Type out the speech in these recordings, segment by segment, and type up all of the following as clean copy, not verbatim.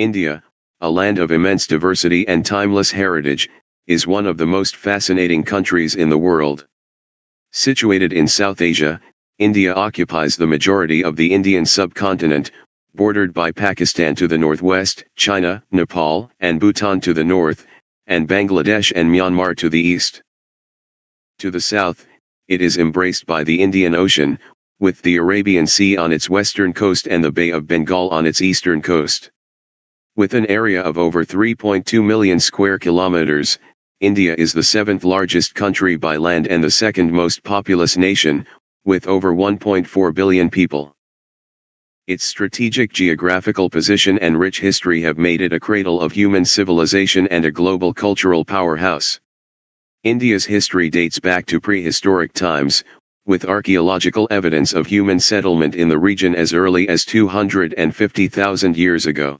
India, a land of immense diversity and timeless heritage, is one of the most fascinating countries in the world. Situated in South Asia, India occupies the majority of the Indian subcontinent, bordered by Pakistan to the northwest, China, Nepal, and Bhutan to the north, and Bangladesh and Myanmar to the east. To the south, it is embraced by the Indian Ocean, with the Arabian Sea on its western coast and the Bay of Bengal on its eastern coast. With an area of over 3.2 million square kilometers, India is the seventh largest country by land and the second most populous nation, with over 1.4 billion people. Its strategic geographical position and rich history have made it a cradle of human civilization and a global cultural powerhouse. India's history dates back to prehistoric times, with archaeological evidence of human settlement in the region as early as 250,000 years ago.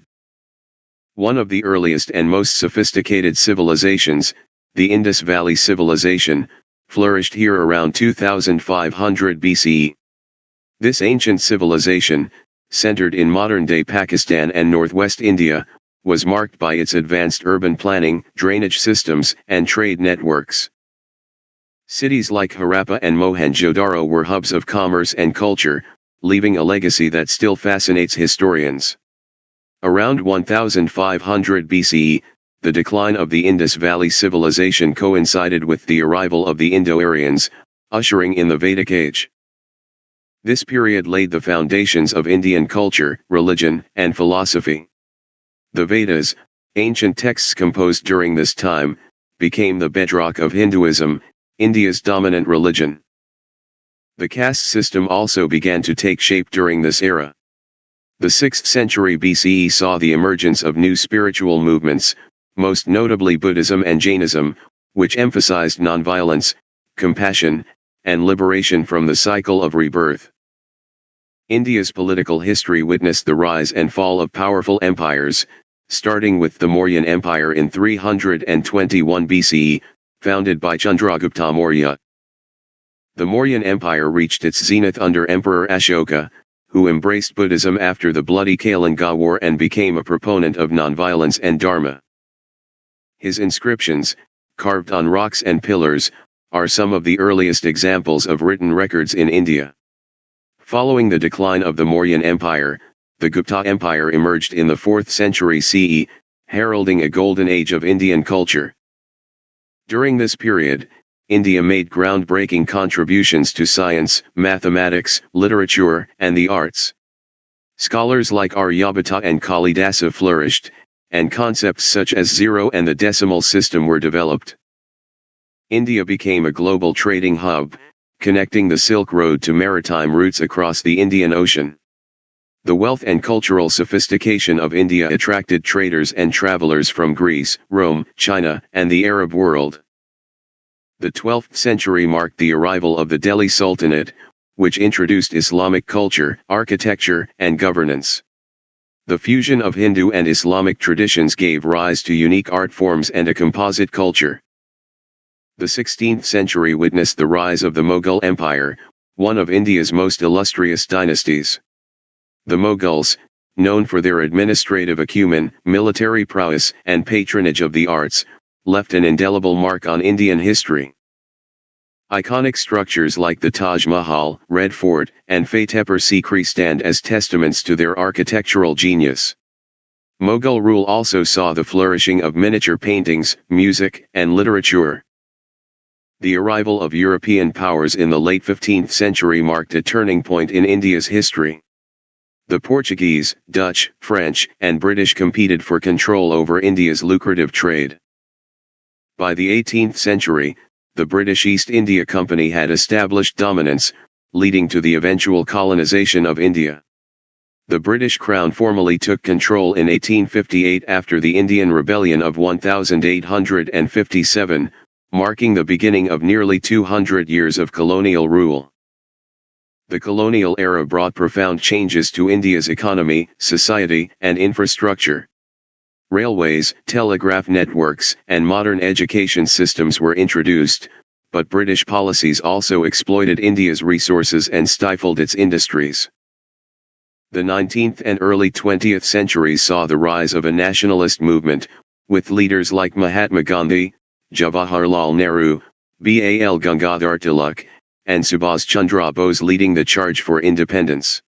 One of the earliest and most sophisticated civilizations, the Indus Valley Civilization, flourished here around 2500 BCE. This ancient civilization, centered in modern-day Pakistan and northwest India, was marked by its advanced urban planning, drainage systems, and trade networks. Cities like Harappa and Mohenjo-daro were hubs of commerce and culture, leaving a legacy that still fascinates historians. Around 1500 BCE, the decline of the Indus Valley Civilization coincided with the arrival of the Indo-Aryans, ushering in the Vedic Age. This period laid the foundations of Indian culture, religion, and philosophy. The Vedas, ancient texts composed during this time, became the bedrock of Hinduism, India's dominant religion. The caste system also began to take shape during this era. The 6th century BCE saw the emergence of new spiritual movements, most notably Buddhism and Jainism, which emphasized nonviolence, compassion, and liberation from the cycle of rebirth. India's political history witnessed the rise and fall of powerful empires, starting with the Mauryan Empire in 321 BCE, founded by Chandragupta Maurya. The Mauryan Empire reached its zenith under Emperor Ashoka, who embraced Buddhism after the bloody Kalinga War and became a proponent of nonviolence and Dharma. His inscriptions, carved on rocks and pillars, are some of the earliest examples of written records in India. Following the decline of the Mauryan Empire, the Gupta Empire emerged in the 4th century CE, heralding a golden age of Indian culture. During this period, India made groundbreaking contributions to science, mathematics, literature, and the arts. Scholars like Aryabhata and Kalidasa flourished, and concepts such as zero and the decimal system were developed. India became a global trading hub, connecting the Silk Road to maritime routes across the Indian Ocean. The wealth and cultural sophistication of India attracted traders and travelers from Greece, Rome, China, and the Arab world. The 12th century marked the arrival of the Delhi Sultanate, which introduced Islamic culture, architecture, and governance. The fusion of Hindu and Islamic traditions gave rise to unique art forms and a composite culture. The 16th century witnessed the rise of the Mughal Empire, one of India's most illustrious dynasties. The Mughals, known for their administrative acumen, military prowess, and patronage of the arts, left an indelible mark on Indian history. Iconic structures like the Taj Mahal, Red Fort, and Fatehpur Sikri stand as testaments to their architectural genius. Mughal rule also saw the flourishing of miniature paintings, music, and literature. The arrival of European powers in the late 15th century marked a turning point in India's history. The Portuguese, Dutch, French, and British competed for control over India's lucrative trade. By the 18th century, the British East India Company had established dominance, leading to the eventual colonization of India. The British Crown formally took control in 1858 after the Indian Rebellion of 1857, marking the beginning of nearly 200 years of colonial rule. The colonial era brought profound changes to India's economy, society, and infrastructure. Railways, telegraph networks, and modern education systems were introduced, but British policies also exploited India's resources and stifled its industries. The 19th and early 20th centuries saw the rise of a nationalist movement, with leaders like Mahatma Gandhi, Jawaharlal Nehru, Bal Gangadhar Tilak, and Subhas Chandra Bose leading the charge for independence.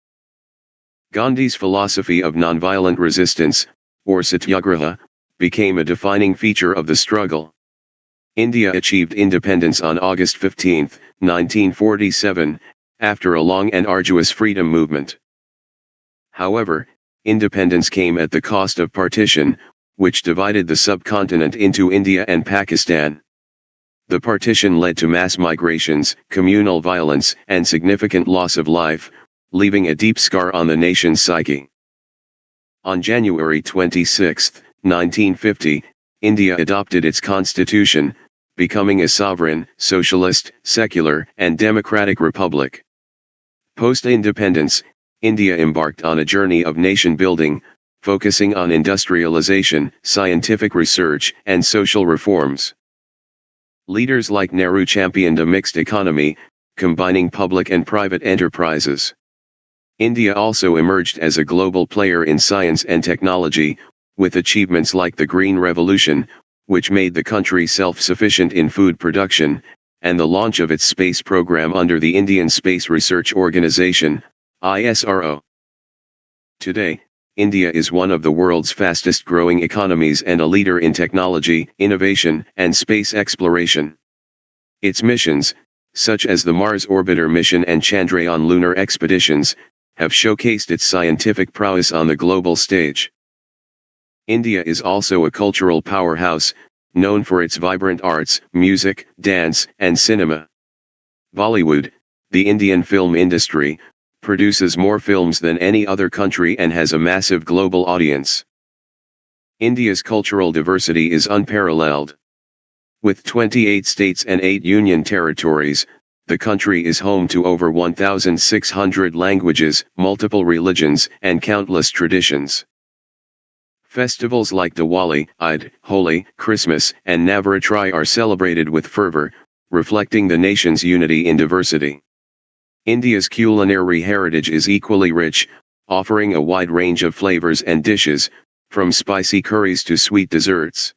Gandhi's philosophy of nonviolent resistance, or satyagraha, became a defining feature of the struggle. India achieved independence on August 15, 1947, after a long and arduous freedom movement. However, independence came at the cost of partition, which divided the subcontinent into India and Pakistan. The partition led to mass migrations, communal violence, and significant loss of life, leaving a deep scar on the nation's psyche. On January 26, 1950, India adopted its constitution, becoming a sovereign, socialist, secular, and democratic republic. Post-independence, India embarked on a journey of nation-building, focusing on industrialization, scientific research, and social reforms. Leaders like Nehru championed a mixed economy, combining public and private enterprises. India also emerged as a global player in science and technology, with achievements like the Green Revolution, which made the country self-sufficient in food production, and the launch of its space program under the Indian Space Research Organisation, ISRO. Today, India is one of the world's fastest-growing economies and a leader in technology, innovation, and space exploration. Its missions, such as the Mars Orbiter mission and Chandrayaan lunar expeditions, have showcased its scientific prowess on the global stage. India is also a cultural powerhouse, known for its vibrant arts, music, dance, and cinema. Bollywood, the Indian film industry, produces more films than any other country and has a massive global audience. India's cultural diversity is unparalleled. With 28 states and 8 union territories, the country is home to over 1,600 languages, multiple religions, and countless traditions. Festivals like Diwali, Eid, Holi, Christmas, and Navaratri are celebrated with fervor, reflecting the nation's unity in diversity. India's culinary heritage is equally rich, offering a wide range of flavors and dishes, from spicy curries to sweet desserts.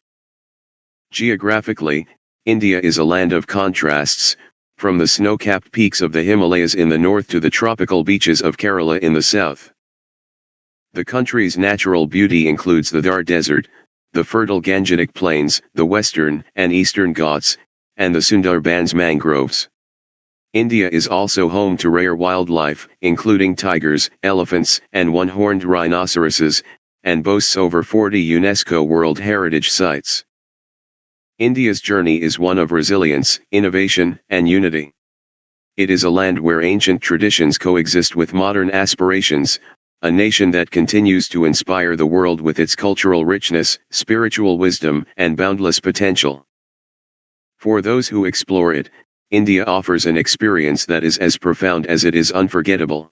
Geographically, India is a land of contrasts, from the snow-capped peaks of the Himalayas in the north to the tropical beaches of Kerala in the south. The country's natural beauty includes the Thar Desert, the fertile Gangetic Plains, the western and eastern Ghats, and the Sundarbans mangroves. India is also home to rare wildlife, including tigers, elephants, and one-horned rhinoceroses, and boasts over 40 UNESCO World Heritage Sites. India's journey is one of resilience, innovation, and unity. It is a land where ancient traditions coexist with modern aspirations, a nation that continues to inspire the world with its cultural richness, spiritual wisdom, and boundless potential. For those who explore it, India offers an experience that is as profound as it is unforgettable.